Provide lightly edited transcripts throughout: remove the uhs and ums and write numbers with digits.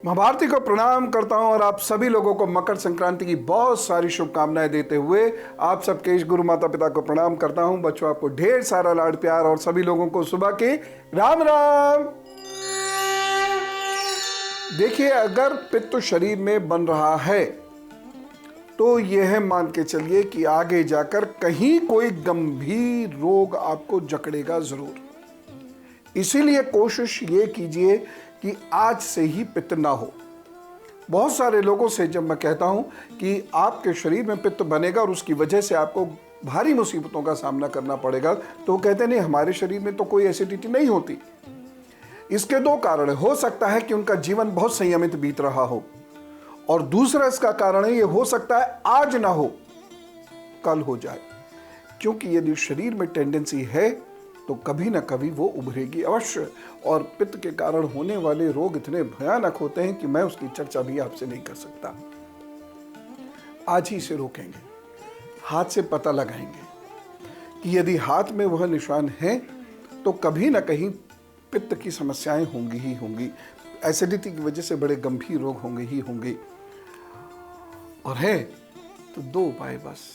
महाभारती को प्रणाम करता हूं और आप सभी लोगों को मकर संक्रांति की बहुत सारी शुभकामनाएं देते हुए आप सबके इस गुरु माता पिता को प्रणाम करता हूं। बच्चों, आपको ढेर सारा लाड प्यार और सभी लोगों को सुबह के राम राम। देखिए, अगर पित्त शरीर में बन रहा है तो यह मान के चलिए कि आगे जाकर कहीं कोई गंभीर रोग आपको जकड़ेगा जरूर। इसीलिए कोशिश ये कीजिए कि आज से ही पित्त ना हो। बहुत सारे लोगों से जब मैं कहता हूं कि आपके शरीर में पित्त बनेगा और उसकी वजह से आपको भारी मुसीबतों का सामना करना पड़ेगा, तो वो कहते नहीं, हमारे शरीर में तो कोई एसिडिटी नहीं होती। इसके दो कारण हो सकता है कि उनका जीवन बहुत संयमित बीत रहा हो, और दूसरा इसका कारण है, ये हो सकता है आज ना हो कल हो जाए। क्योंकि यदि शरीर में टेंडेंसी है तो कभी ना कभी वो उभरेगी अवश्य। और पित्त के कारण होने वाले रोग इतने भयानक होते हैं कि मैं उसकी चर्चा भी आपसे नहीं कर सकता। आज ही से रोकेंगे, हाथ से पता लगाएंगे कि यदि हाथ में वह निशान है तो कभी ना कहीं पित्त की समस्याएं होंगी ही होंगी। एसिडिटी की वजह से बड़े गंभीर रोग होंगे ही होंगे। और है तो दो उपाय बस,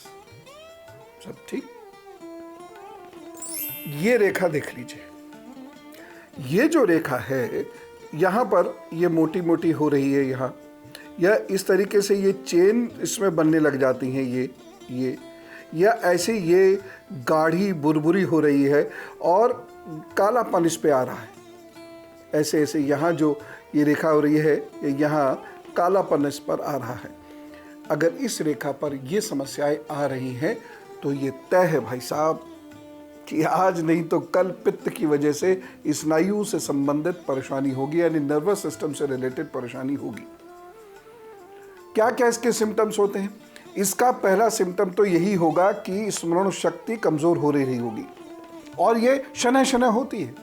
सब ठीक। ये रेखा देख लीजिए, ये जो रेखा है यहाँ पर ये मोटी मोटी हो रही है यहाँ, या इस तरीके से ये चेन इसमें बनने लग जाती हैं ये या ऐसे ये गाढ़ी बुरबुरी हो रही है और कालापन इस पे आ रहा है। ऐसे ऐसे यहाँ जो ये रेखा हो रही है, यहाँ कालापन इस पर आ रहा है। अगर इस रेखा पर ये समस्याएं आ रही हैं तो ये तय है भाई साहब कि आज नहीं तो कल पित्त की वजह से स्नायु से संबंधित परेशानी होगी, यानी नर्वस सिस्टम से रिलेटेड परेशानी होगी। क्या क्या इसके सिम्टम्स होते हैं? इसका पहला सिम्टम तो यही होगा कि स्मरण शक्ति कमजोर हो रही होगी, और ये शनय शनय होती है,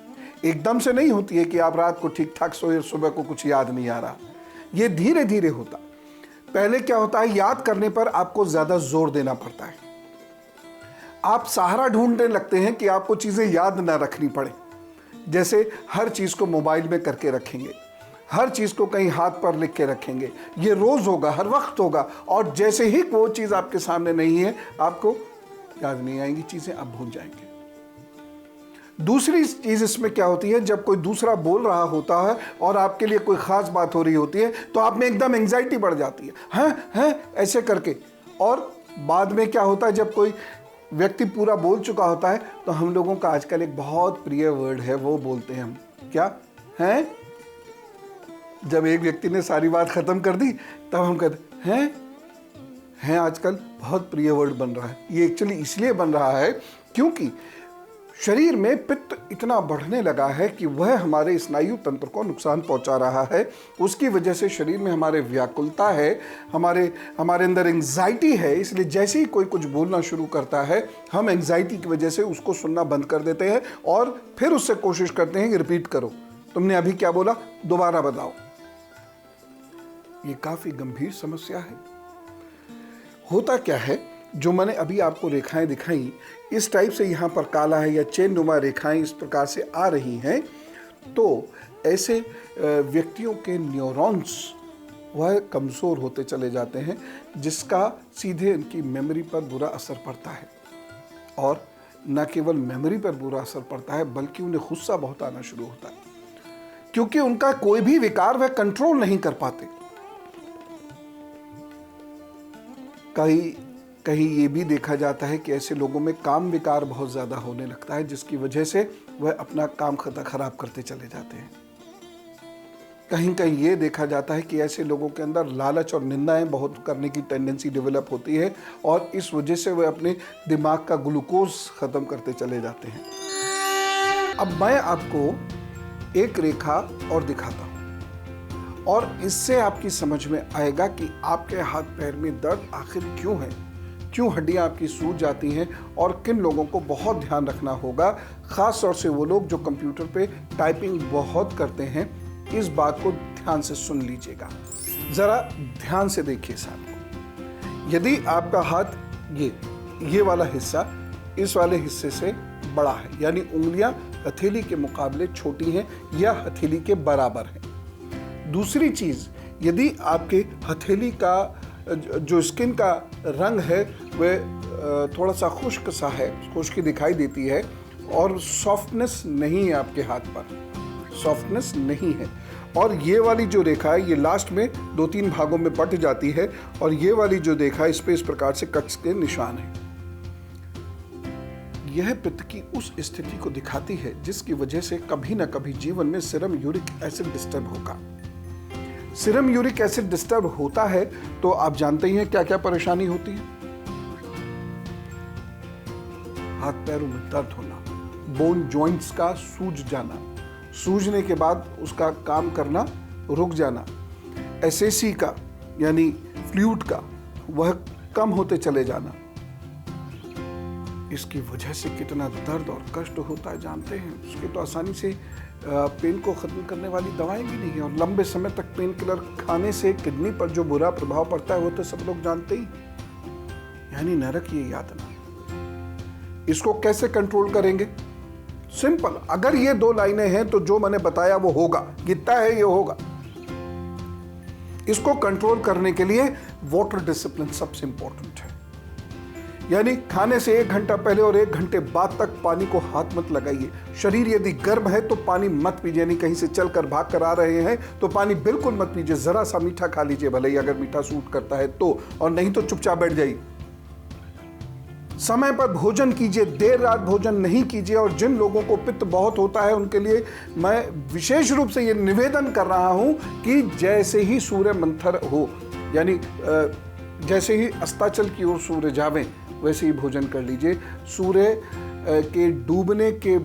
एकदम से नहीं होती है कि आप रात को ठीक ठाक सोए, सुबह को कुछ याद नहीं आ रहा। ये धीरे धीरे होता। पहले क्या होता है, याद करने पर आपको ज्यादा जोर देना पड़ता है। आप सहारा ढूंढने लगते हैं कि आपको चीज़ें याद ना रखनी पड़े। जैसे हर चीज़ को मोबाइल में करके रखेंगे, हर चीज़ को कहीं हाथ पर लिख के रखेंगे। ये रोज़ होगा, हर वक्त होगा, और जैसे ही वो चीज़ आपके सामने नहीं है आपको याद नहीं आएंगी चीज़ें, आप भूल जाएंगे। दूसरी चीज़ इसमें क्या होती है, जब कोई दूसरा बोल रहा होता है और आपके लिए कोई ख़ास बात हो रही होती है तो आप में एकदम एंग्जाइटी बढ़ जाती है, हैं ऐसे करके। और बाद में क्या होता है, जब कोई व्यक्ति पूरा बोल चुका होता है तो हम लोगों का आजकल एक बहुत प्रिय वर्ड है, वो बोलते हैं हम, क्या हैं? जब एक व्यक्ति ने सारी बात खत्म कर दी तब हम कहते हैं आजकल बहुत प्रिय वर्ड बन रहा है। ये एक्चुअली इसलिए बन रहा है क्योंकि शरीर में पित्त इतना बढ़ने लगा है कि वह हमारे स्नायु तंत्र को नुकसान पहुंचा रहा है। उसकी वजह से शरीर में हमारे व्याकुलता है, हमारे अंदर एंग्जाइटी है। इसलिए जैसे ही कोई कुछ बोलना शुरू करता है हम एंग्जाइटी की वजह से उसको सुनना बंद कर देते हैं और फिर उससे कोशिश करते हैं कि रिपीट करो, तुमने अभी क्या बोला, दोबारा बताओ। ये काफी गंभीर समस्या है। होता क्या है, जो मैंने अभी आपको रेखाएं दिखाई, इस टाइप से यहाँ पर काला है या चेन नुमा रेखाएं इस प्रकार से आ रही हैं, तो ऐसे व्यक्तियों के न्यूरॉन्स वह कमज़ोर होते चले जाते हैं, जिसका सीधे उनकी मेमोरी पर बुरा असर पड़ता है। और न केवल मेमोरी पर बुरा असर पड़ता है बल्कि उन्हें गुस्सा बहुत आना शुरू होता है, क्योंकि उनका कोई भी विकार वह कंट्रोल नहीं कर पाते। कहीं ये भी देखा जाता है कि ऐसे लोगों में काम विकार बहुत ज़्यादा होने लगता है, जिसकी वजह से वह अपना काम खराब करते चले जाते हैं। कहीं कहीं ये देखा जाता है कि ऐसे लोगों के अंदर लालच और निंदाएं बहुत करने की टेंडेंसी डेवलप होती है, और इस वजह से वह अपने दिमाग का ग्लूकोज ख़त्म करते चले जाते हैं। अब मैं आपको एक रेखा और दिखाता हूँ, और इससे आपकी समझ में आएगा कि आपके हाथ पैर में दर्द आखिर क्यों है, क्यों हड्डियां आपकी सूज जाती हैं, और किन लोगों को बहुत ध्यान रखना होगा। ख़ास तौर से वो लोग जो कंप्यूटर पे टाइपिंग बहुत करते हैं, इस बात को ध्यान से सुन लीजिएगा, ज़रा ध्यान से देखिए साथ को। यदि आपका हाथ ये वाला हिस्सा इस वाले हिस्से से बड़ा है, यानी उंगलियां हथेली के मुकाबले छोटी हैं या हथेली के बराबर हैं। दूसरी चीज, यदि आपके हथेली का जो स्किन का रंग है वह थोड़ा सा खुश्क सा है, खुश्की दिखाई देती है और सॉफ्टनेस नहीं है आपके हाथ पर, सॉफ्टनेस नहीं है, और ये वाली जो रेखा है ये लास्ट में 2-3 भागों में बट जाती है, और ये वाली जो रेखा है इस पे इस प्रकार से कट्स के निशान है। यह पित्त की उस स्थिति को दिखाती है जिसकी वजह से कभी ना कभी जीवन में सीरम यूरिक एसिड डिस्टर्ब होगा। सीरम यूरिक एसिड डिस्टर्ब होता है तो आप जानते ही हैं क्या क्या परेशानी होती है। हाथ पैरों में दर्द होना, बोन जॉइंट्स का सूज जाना, सूजने के बाद उसका काम करना रुक जाना, एसएसी का यानी फ्लूइड का वह कम होते चले जाना। इसकी वजह से कितना दर्द और कष्ट होता है जानते हैं। उसके तो आसानी से पेन को ख़त्म करने वाली दवाएं भी नहीं है, और लंबे समय तक पेन किलर खाने से किडनी पर जो बुरा प्रभाव पड़ता है वो तो सब लोग जानते ही, यानी नरक ये यातना। इसको कैसे कंट्रोल करेंगे? सिंपल, अगर ये 2 लाइनें हैं तो जो मैंने बताया वो होगा, कितना है ये होगा। इसको कंट्रोल करने के लिए वाटर डिसिप्लिन सबसे इंपॉर्टेंट है, यानी खाने से 1 घंटा पहले और 1 घंटे बाद तक पानी को हाथ मत लगाइए। शरीर यदि गर्म है तो पानी मत पीजिए, यानी कहीं से चलकर भाग कर आ रहे हैं तो पानी बिल्कुल मत पीजिए। जरा सा मीठा खा लीजिए भले ही, अगर मीठा सूट करता है तो, और नहीं तो चुपचाप बैठ जाइए। समय पर भोजन कीजिए, देर रात भोजन नहीं कीजिए। और जिन लोगों को पित्त बहुत होता है उनके लिए मैं विशेष रूप से ये निवेदन कर रहा हूं कि जैसे ही सूर्य मंथर हो, यानी जैसे ही अस्ताचल की ओर सूर्य जावे वैसे ही भोजन कर लीजिए। सूर्य के डूबने के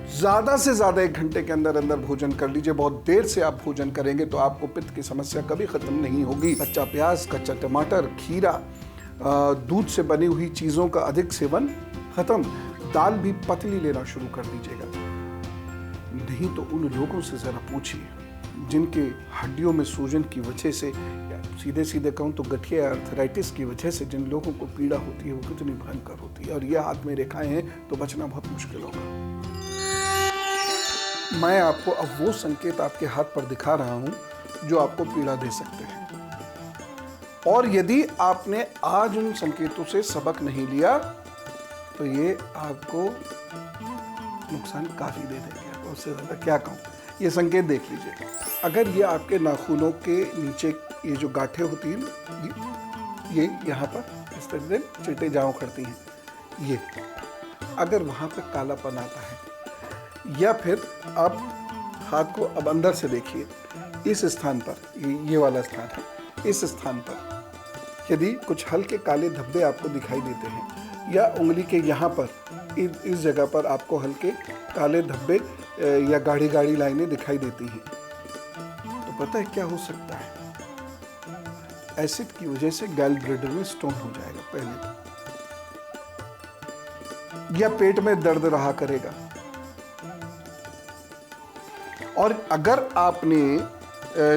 ज़्यादा से ज़्यादा 1 घंटे के अंदर अंदर भोजन कर लीजिए। बहुत देर से आप भोजन करेंगे तो आपको पित्त की समस्या कभी ख़त्म नहीं होगी। कच्चा प्याज, कच्चा टमाटर, खीरा, दूध से बनी हुई चीज़ों का अधिक सेवन ख़त्म। दाल भी पतली लेना शुरू कर दीजिएगा। नहीं तो उन लोगों से ज़रा पूछिए जिनके हड्डियों में सूजन की वजह से, सीधे सीधे कहूँ तो गठिया आर्थराइटिस की वजह से जिन लोगों को पीड़ा होती है वो कितनी भयंकर होती है, और ये हाथ में रेखाएं हैं तो बचना बहुत मुश्किल होगा। मैं आपको अब वो संकेत आपके हाथ पर दिखा रहा हूं जो आपको पीड़ा दे सकते हैं, और यदि आपने आज उन संकेतों से सबक नहीं लिया तो ये आपको नुकसान काफ़ी दे देंगे। उससे ज़्यादा क्या कहूँ, ये संकेत देख लीजिए। अगर ये आपके नाखूनों के नीचे ये जो गांठें होती हैं ना, ये यहाँ पर इस तरह से चिटे जाओ करती हैं, ये अगर वहाँ पे कालापन आता है, या फिर आप हाथ को अब अंदर से देखिए, इस स्थान पर, ये वाला स्थान है, इस स्थान पर यदि कुछ हल्के काले धब्बे आपको दिखाई देते हैं, या उंगली के यहाँ पर इस जगह पर आपको हल्के काले धब्बे या गाढ़ी गाढ़ी लाइनें दिखाई देती हैं, तो पता है क्या हो सकता है? एसिड की वजह से गैल ब्लैडर में स्टोन हो जाएगा पहले तो, या पेट में दर्द रहा करेगा। और अगर आपने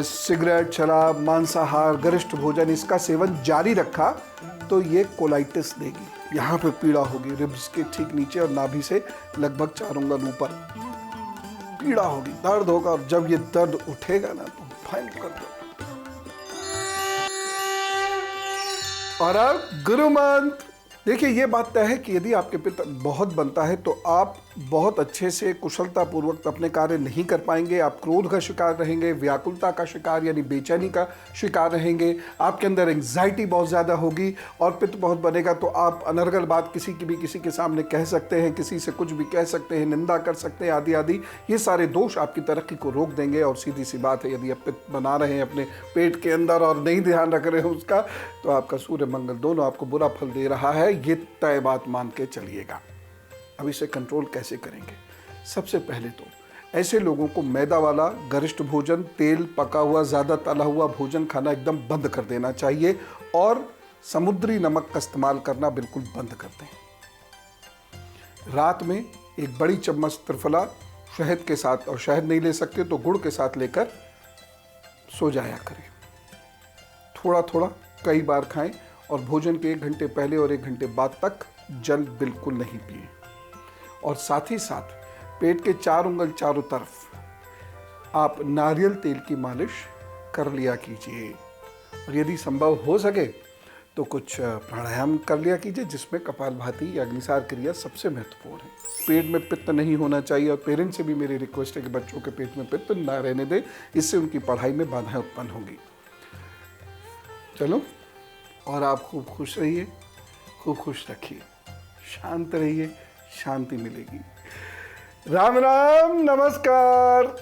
सिगरेट, शराब, मांसाहार, गरिष्ठ भोजन इसका सेवन जारी रखा तो ये कोलाइटिस देगी। यहाँ पे पीड़ा होगी, रिब्स के ठीक नीचे और नाभि से लगभग 4 उंगल ऊपर पीड़ा होगी, दर्द होगा, और जब ये दर्द उठेगा ना तो भयंकर दर्द। और अब गुरु मंत्र। देखिए, ये बात तय है कि यदि आपके पित्त बहुत बनता है तो आप बहुत अच्छे से कुशलतापूर्वक अपने कार्य नहीं कर पाएंगे। आप क्रोध का शिकार रहेंगे, व्याकुलता का शिकार यानी बेचैनी का शिकार रहेंगे, आपके अंदर एंग्जाइटी बहुत ज़्यादा होगी, और पित्त बहुत बनेगा तो आप अनर्गल बात किसी के सामने कह सकते हैं, किसी से कुछ भी कह सकते हैं, निंदा कर सकते हैं, आदि आदि। ये सारे दोष आपकी तरक्की को रोक देंगे। और सीधी सी बात है, यदि आप पित्त बना रहे हैं अपने पेट के अंदर और नहीं ध्यान रख रहे हैं उसका, तो आपका सूर्य मंगल दोनों आपको बुरा फल दे रहा है। ये तय बात मान के चलिएगा। अब इसे कंट्रोल कैसे करेंगे? सबसे पहले तो ऐसे लोगों को मैदा वाला गरिष्ठ भोजन, तेल, पका हुआ, ज़्यादा तला हुआ भोजन खाना एकदम बंद कर देना चाहिए, और समुद्री नमक का इस्तेमाल करना बिल्कुल बंद कर दें। रात में 1 बड़ी चम्मच त्रिफला शहद के साथ, और शहद नहीं ले सकते तो गुड़ के साथ लेकर सो जाया करें। थोड़ा थोड़ा कई बार खाएं, और भोजन के 1 घंटे पहले और 1 घंटे बाद तक जल बिल्कुल नहीं पिए। और साथ ही साथ पेट के 4 उंगल चारों तरफ आप नारियल तेल की मालिश कर लिया कीजिए। और यदि संभव हो सके तो कुछ प्राणायाम कर लिया कीजिए, जिसमें कपालभाति या अग्निसार क्रिया सबसे महत्वपूर्ण है। पेट में पित्त नहीं होना चाहिए, और पेरेंट्स से भी मेरी रिक्वेस्ट है कि बच्चों के पेट में पित्त ना रहने दें, इससे उनकी पढ़ाई में बाधाएं उत्पन्न होंगी। चलो, और आप खूब खुश रहिए, खूब खुश रखिए, शांत रहिए, शांति मिलेगी। राम राम, नमस्कार।